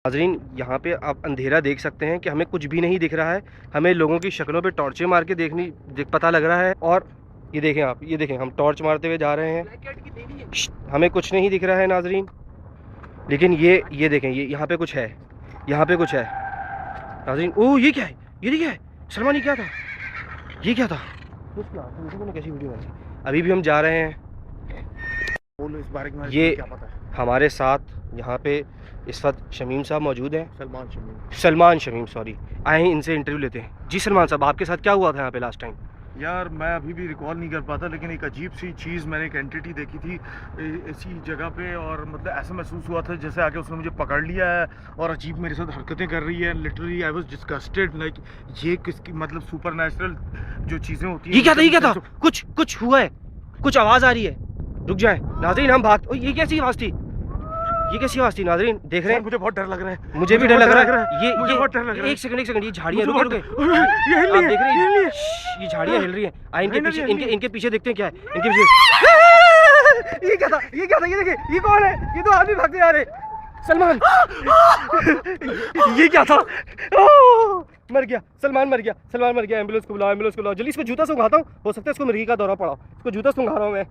नाज़रीन यहाँ पे आप अंधेरा देख सकते हैं कि हमें कुछ भी नहीं दिख रहा है, हमें लोगों की शक्लों पे टॉर्चें मार के पता लग रहा है। और ये देखें आप, ये देखें हम टॉर्च मारते हुए जा रहे हैं, हमें कुछ नहीं दिख रहा है नाज़रीन। लेकिन ये देखें, ये यहाँ पे कुछ है, यहाँ पे कुछ है नाज़रीन। ओह ये क्या है, ये क्या है सलमान, ये क्या था, ये क्या था? कैसी वीडियो बनाई? अभी भी हम जा रहे हैं। बोलो इस बारे में ये क्या पता है? हमारे साथ यहाँ पे इस वक्त शमीम साहब मौजूद हैं, सलमान शमीम सॉरी, आए हैं, इनसे इंटरव्यू लेते हैं। जी सलमान साहब, आपके साथ क्या हुआ था यहाँ पे लास्ट टाइम? यार मैं अभी भी रिकॉल नहीं कर पाता, लेकिन एक अजीब सी चीज़, मैंने एक एंटिटी देखी थी ऐसी जगह पे, और मतलब ऐसा महसूस हुआ था जैसे आके उसने मुझे पकड़ लिया है और अजीब मेरे साथ हरकतें कर रही है। Literally I was disgusted, like ये किसकी मतलब सुपरनैचुरल जो चीज़ें होती हैं। ये क्या था? कुछ हुआ है, कुछ आवाज़ आ रही है, रुक जाए नाज़रीन, हम भाग। ये कैसी आवाज़ थी, ये कैसी आवाज़ थी नाज़रीन? देख रहे हैं, मुझे बहुत डर लग रहा है, मुझे भी डर लग रहा है। ये बहुत डर लग रहा है। एक सेकंड, ये झाड़ियाँ आप देख रहे हैं, ये झाड़ियाँ हिल रही हैं। इनके पीछे, इनके पीछे देखते हैं क्या है इनके पीछे। ये क्या था, ये देखिए, ये कौन है? ये तो आदमी भागते जा रहे। सलमान ये क्या था? मर गया सलमान, मर गया। एम्बुलेंस को बुलाओ, जल्दी इसको जूता सूंघाता हूँ, हो सकता है इसको मिर्गी का दौरा पड़ा, इसको जूता सूंघा रहा हूँ मैं।